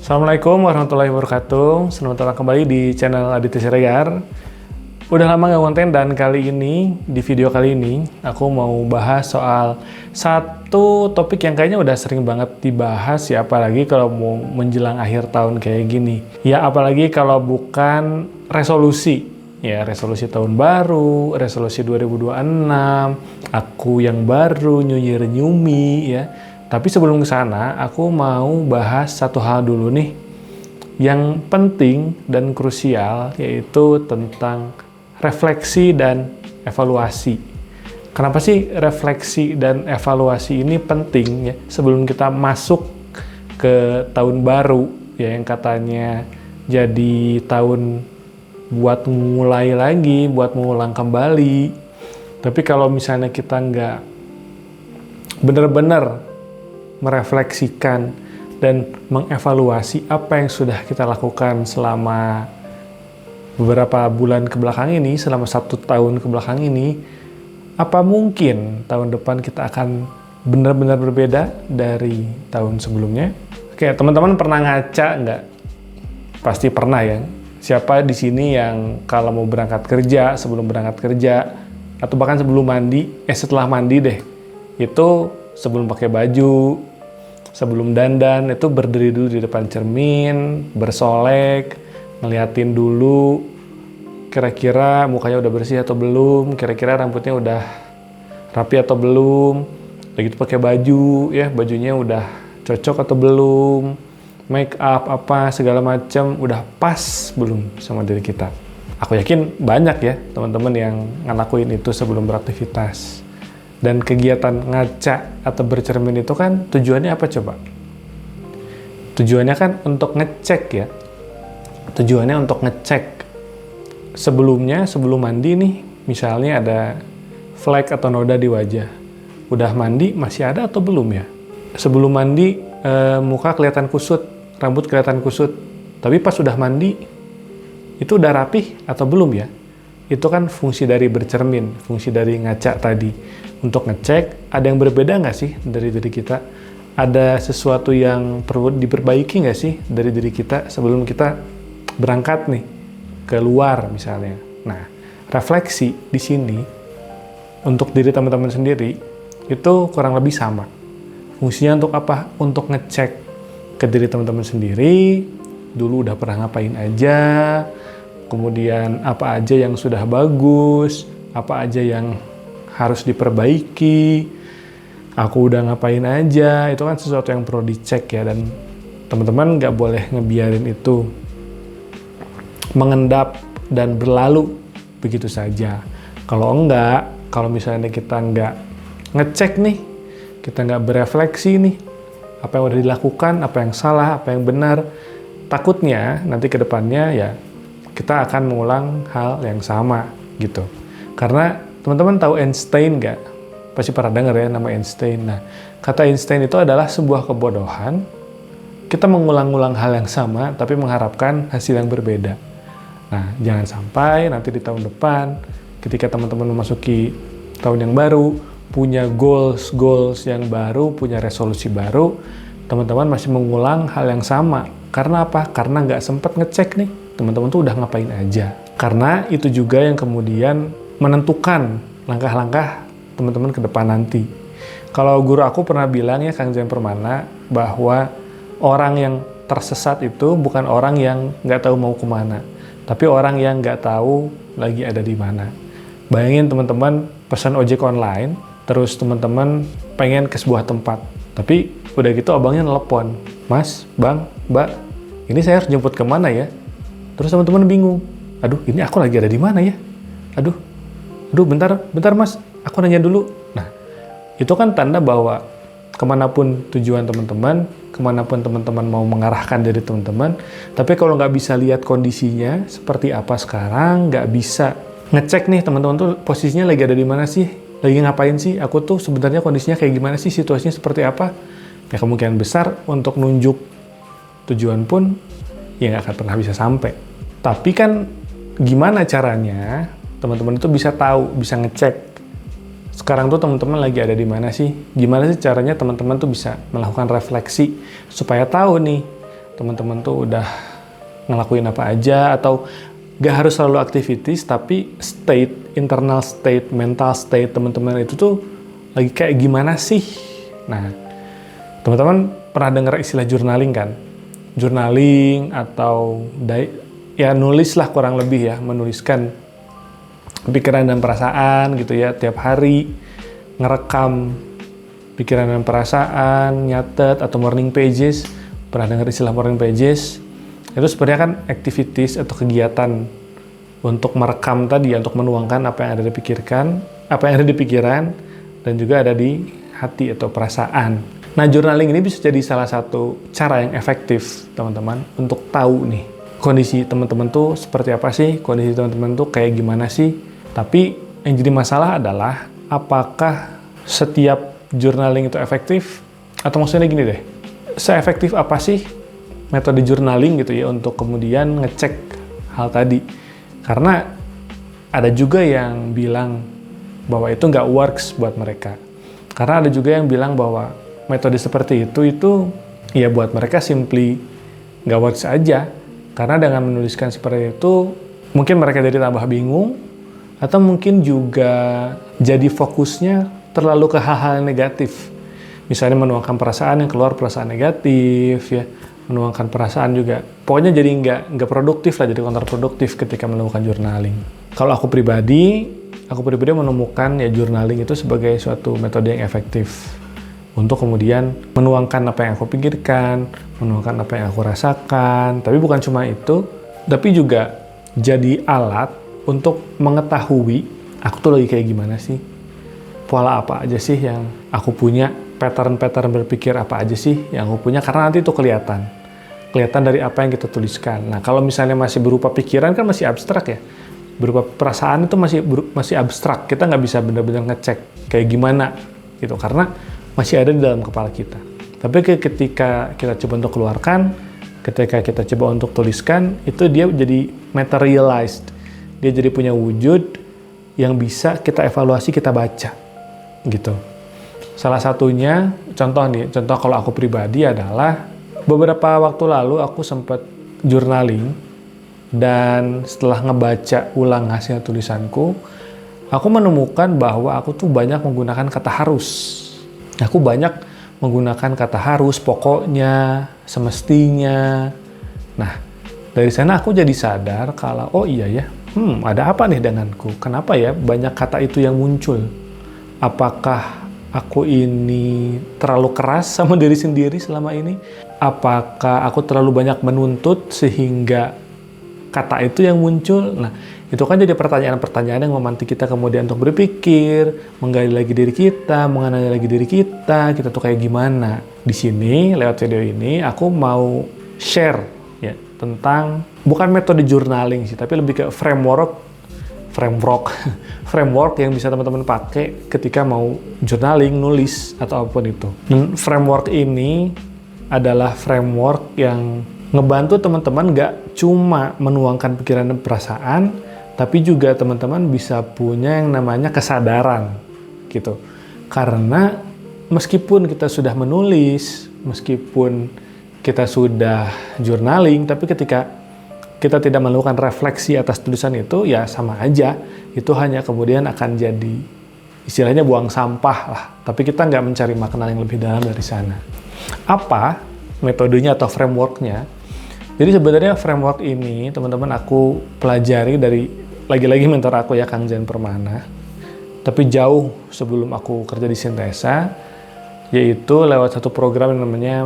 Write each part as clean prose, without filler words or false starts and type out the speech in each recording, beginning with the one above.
Assalamualaikum warahmatullahi wabarakatuh. Selamat datang kembali di channel Aditya Siregar. Udah lama nggak konten dan kali ini, di video kali ini, aku mau bahas soal satu topik yang kayaknya udah sering banget dibahas ya, apalagi kalau mau menjelang akhir tahun kayak gini. Ya, apalagi kalau bukan resolusi. Ya, resolusi tahun baru, resolusi 2026, aku yang baru, New Year New Me, ya. Tapi sebelum ke sana, aku mau bahas satu hal dulu nih, yang penting dan krusial, yaitu tentang refleksi dan evaluasi. Kenapa sih refleksi dan evaluasi ini penting ya, sebelum kita masuk ke tahun baru, ya, yang katanya jadi tahun buat mulai lagi, buat mengulang kembali. Tapi kalau misalnya kita nggak benar-benar merefleksikan dan mengevaluasi apa yang sudah kita lakukan selama beberapa bulan ke belakang ini, selama 1 tahun ke belakang ini, apa mungkin tahun depan kita akan benar-benar berbeda dari tahun sebelumnya? Oke, teman-teman pernah ngaca nggak? Pasti pernah ya. Siapa di sini yang kalau mau berangkat kerja, sebelum berangkat kerja, atau bahkan sebelum mandi, setelah mandi deh, itu sebelum pakai baju, sebelum dandan, itu berdiri dulu di depan cermin, bersolek, ngeliatin dulu, kira-kira mukanya udah bersih atau belum, kira-kira rambutnya udah rapi atau belum, begitu pakai baju, ya bajunya udah cocok atau belum, make up apa segala macam udah pas belum sama diri kita. Aku yakin banyak ya teman-teman yang ngelakuin itu sebelum beraktivitas. Dan kegiatan ngaca atau bercermin itu kan tujuannya apa coba? Tujuannya kan untuk ngecek ya. Tujuannya untuk ngecek. Sebelumnya, sebelum mandi nih, misalnya ada flek atau noda di wajah. Udah mandi masih ada atau belum ya? Sebelum mandi muka kelihatan kusut, rambut kelihatan kusut. Tapi pas udah mandi, itu udah rapih atau belum ya? Itu kan fungsi dari bercermin, fungsi dari ngaca tadi. Untuk ngecek, ada yang berbeda nggak sih dari diri kita? Ada sesuatu yang perlu diperbaiki nggak sih dari diri kita sebelum kita berangkat nih, keluar misalnya. Nah, refleksi di sini, untuk diri teman-teman sendiri, itu kurang lebih sama. Fungsinya untuk apa? Untuk ngecek ke diri teman-teman sendiri, dulu udah pernah ngapain aja, kemudian apa aja yang sudah bagus, apa aja yang harus diperbaiki, aku udah ngapain aja, itu kan sesuatu yang perlu dicek ya, dan teman-teman nggak boleh ngebiarin itu mengendap dan berlalu begitu saja. Kalau enggak, kalau misalnya kita nggak ngecek nih, kita nggak berefleksi nih, apa yang udah dilakukan, apa yang salah, apa yang benar, takutnya nanti ke depannya ya kita akan mengulang hal yang sama gitu. Karena teman-teman tahu Einstein nggak? Pasti pernah dengar ya nama Einstein. Nah, kata Einstein itu adalah sebuah kebodohan. Kita mengulang-ulang hal yang sama, tapi mengharapkan hasil yang berbeda. Nah, jangan sampai nanti di tahun depan, ketika teman-teman memasuki tahun yang baru, punya goals yang baru, punya resolusi baru, teman-teman masih mengulang hal yang sama. Karena apa? Karena nggak sempat ngecek nih, teman-teman tuh udah ngapain aja. Karena itu juga yang kemudian menentukan langkah-langkah teman-teman ke depan nanti. Kalau guru aku pernah bilang ya, Kang Jan Permana, bahwa orang yang tersesat itu bukan orang yang nggak tahu mau kemana, tapi orang yang nggak tahu lagi ada di mana. Bayangin teman-teman pesan ojek online, terus teman-teman pengen ke sebuah tempat, tapi udah gitu abangnya nelpon, "Mas, Bang, Mbak, ini saya harus jemput kemana ya?" Terus teman-teman bingung, "Aduh, ini aku lagi ada di mana ya? Aduh, bentar Mas, aku nanya dulu." Nah, itu kan tanda bahwa kemanapun tujuan teman-teman, kemanapun teman-teman mau mengarahkan diri teman-teman, tapi kalau nggak bisa lihat kondisinya seperti apa sekarang, nggak bisa ngecek nih teman-teman tuh posisinya lagi ada di mana sih, lagi ngapain sih, aku tuh sebenarnya kondisinya kayak gimana sih, situasinya seperti apa, ya kemungkinan besar untuk nunjuk tujuan pun ya nggak akan pernah bisa sampai. Tapi kan gimana caranya teman-teman itu bisa tahu, bisa ngecek sekarang tuh teman-teman lagi ada di mana sih? Gimana sih caranya teman-teman tuh bisa melakukan refleksi supaya tahu nih teman-teman tuh udah ngelakuin apa aja, atau gak harus selalu aktivitas, tapi internal state, mental state teman-teman itu tuh lagi kayak gimana sih? Nah, teman-teman pernah dengar istilah journaling kan? Journaling atau ya nulis lah kurang lebih ya, menuliskan pikiran dan perasaan gitu ya, tiap hari ngerekam pikiran dan perasaan, nyatet, atau morning pages. Pernah dengar istilah morning pages? Itu sebenarnya kan activities atau kegiatan untuk merekam tadi, untuk menuangkan apa yang ada di pikiran dan juga ada di hati atau perasaan. Nah, journaling ini bisa jadi salah satu cara yang efektif, teman-teman, untuk tahu nih kondisi teman-teman tuh seperti apa sih, kondisi teman-teman tuh kayak gimana sih. Tapi yang jadi masalah adalah apakah setiap journaling itu efektif, atau maksudnya gini deh, seefektif apa sih metode journaling gitu ya untuk kemudian ngecek hal tadi. Karena ada juga yang bilang bahwa itu nggak works buat mereka. Karena ada juga yang bilang bahwa metode seperti itu ya buat mereka simply nggak works aja. Karena dengan menuliskan seperti itu, mungkin mereka jadi tambah bingung, atau mungkin juga jadi fokusnya terlalu ke hal-hal negatif. Misalnya menuangkan perasaan yang keluar perasaan negatif, ya, menuangkan perasaan juga. Pokoknya jadi nggak produktif lah, jadi kontraproduktif ketika melakukan journaling. Kalau aku pribadi menemukan ya journaling itu sebagai suatu metode yang efektif untuk kemudian menuangkan apa yang aku pikirkan, menuangkan apa yang aku rasakan. Tapi bukan cuma itu, tapi juga jadi alat untuk mengetahui aku tuh lagi kayak gimana sih, pola apa aja sih yang aku punya, pattern berpikir apa aja sih yang aku punya, karena nanti itu kelihatan dari apa yang kita tuliskan. Nah, kalau misalnya masih berupa pikiran kan masih abstrak ya, berupa perasaan itu masih abstrak, kita nggak bisa benar-benar ngecek kayak gimana gitu, karena masih ada di dalam kepala kita. Tapi ketika kita coba untuk keluarkan, ketika kita coba untuk tuliskan, itu dia jadi materialized, dia jadi punya wujud yang bisa kita evaluasi, kita baca gitu. Salah satunya, contoh kalau aku pribadi adalah beberapa waktu lalu aku sempat journaling, dan setelah ngebaca ulang hasil tulisanku, aku menemukan bahwa aku tuh banyak menggunakan kata harus. Aku banyak menggunakan kata harus, pokoknya, semestinya. Nah, dari sana aku jadi sadar kalau, oh iya ya, ada apa nih denganku? Kenapa ya banyak kata itu yang muncul? Apakah aku ini terlalu keras sama diri sendiri selama ini? Apakah aku terlalu banyak menuntut sehingga kata itu yang muncul? Nah, itu kan jadi pertanyaan-pertanyaan yang memantik kita kemudian untuk berpikir, menggali lagi diri kita, mengenali lagi diri kita tuh kayak gimana. Di sini, lewat video ini, aku mau share ya tentang, bukan metode journaling sih, tapi lebih ke framework yang bisa teman-teman pakai ketika mau journaling, nulis, atau apapun itu. Dan framework ini adalah framework yang ngebantu teman-teman gak cuma menuangkan pikiran dan perasaan, tapi juga teman-teman bisa punya yang namanya kesadaran gitu. Karena meskipun kita sudah menulis, meskipun kita sudah journaling, tapi ketika kita tidak melakukan refleksi atas tulisan itu, ya sama aja. Itu hanya kemudian akan jadi, istilahnya buang sampah lah. Tapi kita nggak mencari makna yang lebih dalam dari sana. Apa metodenya atau frameworknya? Jadi sebenarnya framework ini, teman-teman, aku pelajari dari, lagi-lagi mentor aku ya, Kang Jan Permana. Tapi jauh sebelum aku kerja di Sintesa, yaitu lewat satu program yang namanya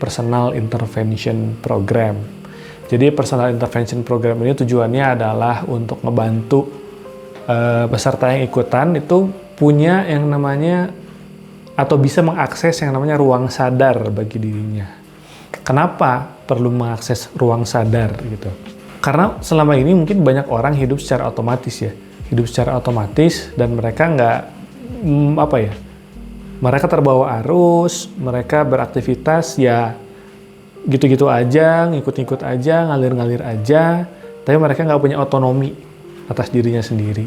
Personal Intervention Program. Jadi Personal Intervention Program ini tujuannya adalah untuk ngebantu peserta yang ikutan itu punya yang namanya, atau bisa mengakses yang namanya ruang sadar bagi dirinya. Kenapa perlu mengakses ruang sadar gitu? Karena selama ini mungkin banyak orang hidup secara otomatis ya. Hidup secara otomatis dan mereka nggak, mereka terbawa arus, mereka beraktivitas ya gitu-gitu aja, ngikut-ngikut aja, ngalir-ngalir aja, tapi mereka nggak punya otonomi atas dirinya sendiri.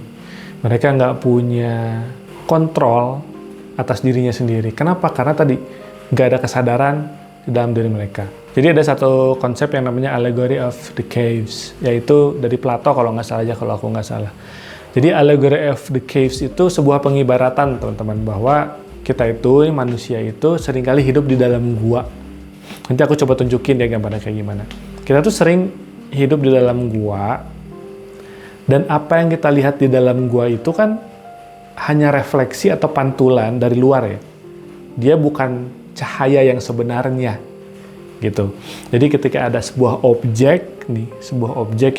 Mereka nggak punya kontrol atas dirinya sendiri. Kenapa? Karena tadi nggak ada kesadaran di dalam diri mereka. Jadi ada satu konsep yang namanya allegory of the caves, yaitu dari Plato kalau nggak salah aja, kalau aku nggak salah. Jadi allegory of the caves itu sebuah pengibaratan teman-teman, bahwa kita itu, manusia itu seringkali hidup di dalam gua. Nanti aku coba tunjukin ya gambarnya kayak gimana. Kita tuh sering hidup di dalam gua, dan apa yang kita lihat di dalam gua itu kan hanya refleksi atau pantulan dari luar ya. Dia bukan cahaya yang sebenarnya gitu. Jadi ketika ada sebuah objek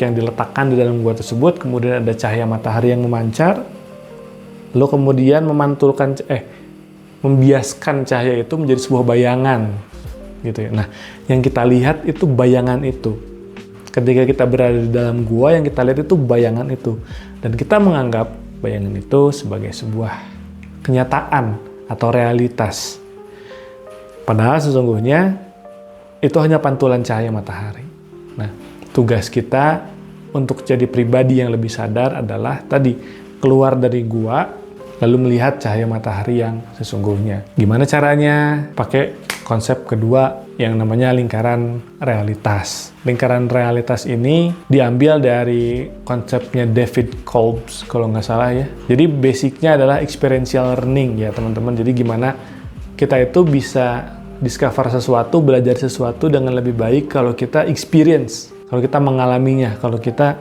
yang diletakkan di dalam gua tersebut, kemudian ada cahaya matahari yang memancar, lalu kemudian membiaskan cahaya itu menjadi sebuah bayangan gitu ya. Nah, yang kita lihat itu bayangan itu. Ketika kita berada di dalam gua, yang kita lihat itu bayangan itu, dan kita menganggap bayangan itu sebagai sebuah kenyataan atau realitas. Padahal sesungguhnya itu hanya pantulan cahaya matahari. Nah, tugas kita untuk jadi pribadi yang lebih sadar adalah tadi, keluar dari gua, lalu melihat cahaya matahari yang sesungguhnya. Gimana caranya? Pakai konsep kedua yang namanya lingkaran realitas. Lingkaran realitas ini diambil dari konsepnya David Kolb, kalau nggak salah ya. Jadi basicnya adalah experiential learning ya teman-teman. Jadi gimana kita itu bisa discover sesuatu, belajar sesuatu dengan lebih baik kalau kita experience, kalau kita mengalaminya, kalau kita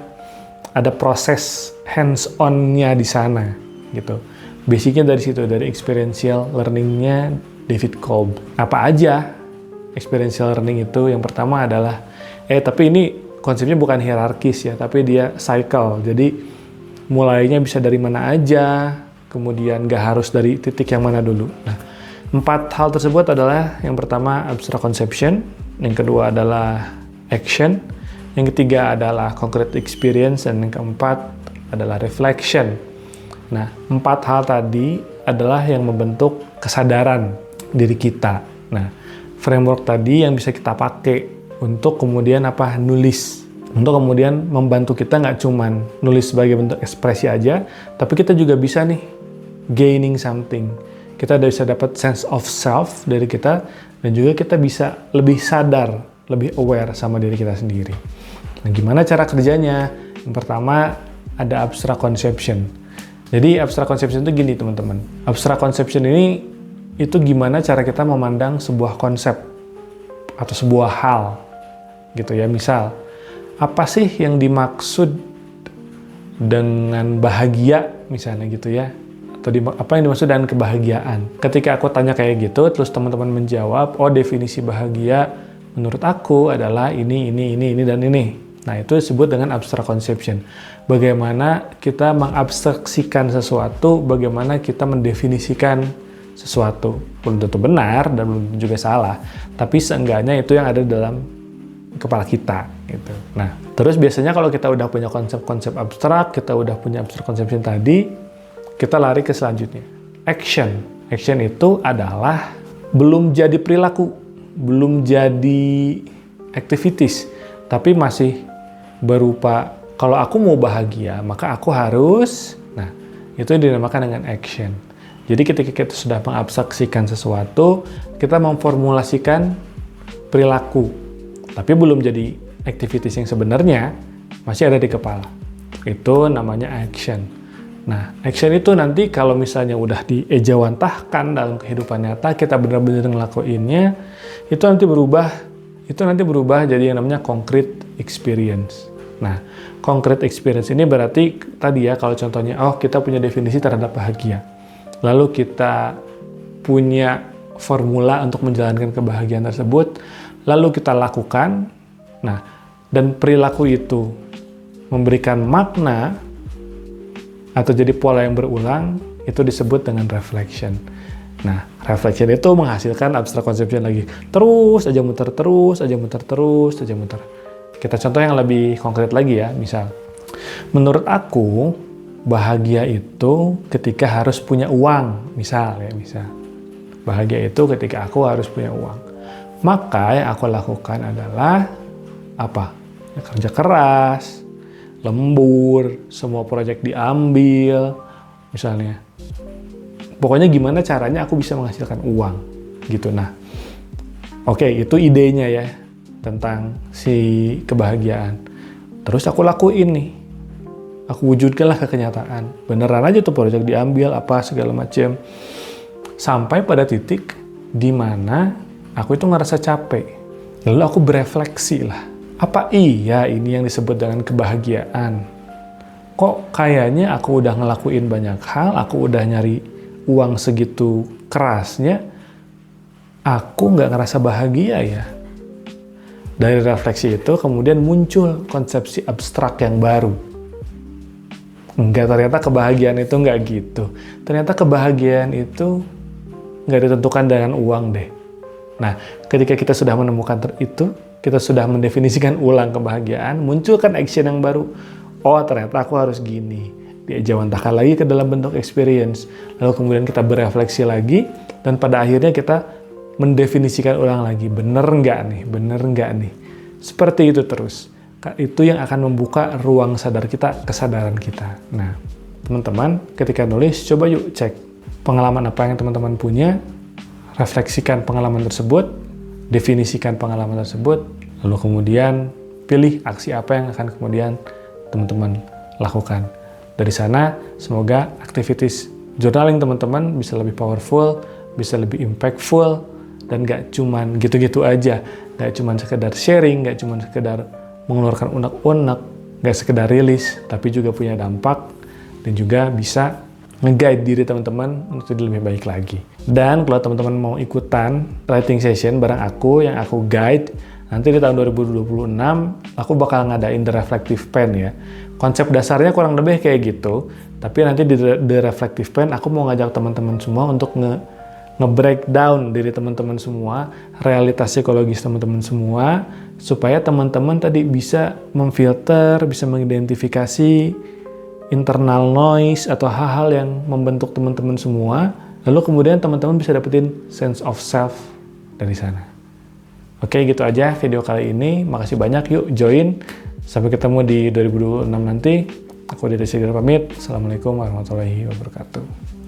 ada proses hands-on-nya di sana, gitu. Basicnya dari situ, dari experiential learning-nya David Kolb. Apa aja experiential learning itu? Yang pertama adalah, tapi ini konsepnya bukan hierarkis ya, tapi dia cycle. Jadi mulainya bisa dari mana aja, kemudian nggak harus dari titik yang mana dulu. Nah, 4 hal tersebut adalah, yang pertama abstract conception, yang kedua adalah action, yang ketiga adalah concrete experience, dan yang keempat adalah reflection. Nah, 4 hal tadi adalah yang membentuk kesadaran diri kita. Nah, framework tadi yang bisa kita pakai untuk kemudian nulis. Untuk kemudian membantu kita nggak cuman nulis sebagai bentuk ekspresi aja, tapi kita juga bisa nih gaining something. Kita bisa dapat sense of self dari kita, dan juga kita bisa lebih sadar, lebih aware sama diri kita sendiri. Nah, gimana cara kerjanya? Yang pertama ada abstract conception. Jadi abstract conception itu gini teman-teman. Abstract conception ini itu gimana cara kita memandang sebuah konsep atau sebuah hal gitu ya. Misal, apa sih yang dimaksud dengan bahagia misalnya gitu ya, atau apa yang dimaksud dengan kebahagiaan. Ketika aku tanya kayak gitu, terus teman-teman menjawab, oh definisi bahagia menurut aku adalah ini, dan ini. Nah, itu disebut dengan abstract conception. Bagaimana kita mengabstraksikan sesuatu, bagaimana kita mendefinisikan sesuatu. Belum tentu benar dan belum tentu juga salah, tapi seenggaknya itu yang ada dalam kepala kita gitu. Nah, terus biasanya kalau kita udah punya konsep-konsep abstrak, kita udah punya abstract conception tadi, kita lari ke selanjutnya. Action. Action itu adalah belum jadi perilaku, belum jadi activities, tapi masih berupa, kalau aku mau bahagia, maka aku harus, nah itu dinamakan dengan action. Jadi ketika kita sudah mengabstraksikan sesuatu, kita memformulasikan perilaku, tapi belum jadi activities yang sebenarnya, masih ada di kepala. Itu namanya action. Nah, action itu nanti kalau misalnya udah diejawantahkan dalam kehidupan nyata, kita benar-benar ngelakuinnya, itu nanti berubah jadi yang namanya concrete experience. Nah, concrete experience ini berarti tadi ya, kalau contohnya, kita punya definisi terhadap bahagia. Lalu kita punya formula untuk menjalankan kebahagiaan tersebut, lalu kita lakukan. Nah, dan perilaku itu memberikan makna atau jadi pola yang berulang, itu disebut dengan reflection. Nah, reflection itu menghasilkan abstract conception lagi. Terus aja muter. Kita contoh yang lebih konkret lagi ya, misal. Menurut aku, bahagia itu ketika harus punya uang, misal. Bahagia itu ketika aku harus punya uang. Maka yang aku lakukan adalah apa? Ya, kerja keras, lembur, semua proyek diambil, misalnya. Pokoknya gimana caranya aku bisa menghasilkan uang, gitu. Nah, Oke, itu idenya ya tentang si kebahagiaan. Terus aku lakuin nih. Aku wujudkanlah ke kenyataan. Beneran aja tuh proyek diambil, apa segala macam. Sampai pada titik di mana aku itu ngerasa capek. Lalu aku berefleksi lah. Apa iya ini yang disebut dengan kebahagiaan? Kok kayaknya aku udah ngelakuin banyak hal, aku udah nyari uang segitu kerasnya, aku nggak ngerasa bahagia ya? Dari refleksi itu kemudian muncul konsepsi abstrak yang baru. Enggak, ternyata kebahagiaan itu nggak gitu. Ternyata kebahagiaan itu nggak ditentukan dengan uang deh. Nah, ketika kita sudah menemukan itu, kita sudah mendefinisikan ulang kebahagiaan, munculkan action yang baru. Oh, ternyata aku harus gini. Diajawantahkan lagi ke dalam bentuk experience. Lalu kemudian kita berefleksi lagi, dan pada akhirnya kita mendefinisikan ulang lagi. Bener nggak nih? Bener nggak nih? Seperti itu terus. Itu yang akan membuka ruang sadar kita, kesadaran kita. Nah, teman-teman, ketika nulis, coba yuk cek pengalaman apa yang teman-teman punya, refleksikan pengalaman tersebut, definisikan pengalaman tersebut, lalu kemudian pilih aksi apa yang akan kemudian teman-teman lakukan. Dari sana, semoga aktivitas journaling teman-teman bisa lebih powerful, bisa lebih impactful, dan gak cuman gitu-gitu aja, gak cuman sekedar sharing, gak cuman sekedar mengeluarkan unek-unek, gak sekedar rilis, tapi juga punya dampak, dan juga bisa nge-guide diri teman-teman untuk jadi lebih baik lagi. Dan kalau teman-teman mau ikutan writing session bareng aku yang aku guide, nanti di tahun 2026 aku bakal ngadain The Reflective Pen ya. Konsep dasarnya kurang lebih kayak gitu, tapi nanti di The Reflective Pen aku mau ngajak teman-teman semua untuk nge-breakdown diri teman-teman semua, realitas psikologis teman-teman semua, supaya teman-teman tadi bisa memfilter, bisa mengidentifikasi internal noise atau hal-hal yang membentuk teman-teman semua, lalu kemudian teman-teman bisa dapetin sense of self dari sana. Oke, gitu aja video kali ini. Makasih banyak, yuk join. Sampai ketemu di 2026 nanti. Aku Dede Sigir pamit. Assalamualaikum warahmatullahi wabarakatuh.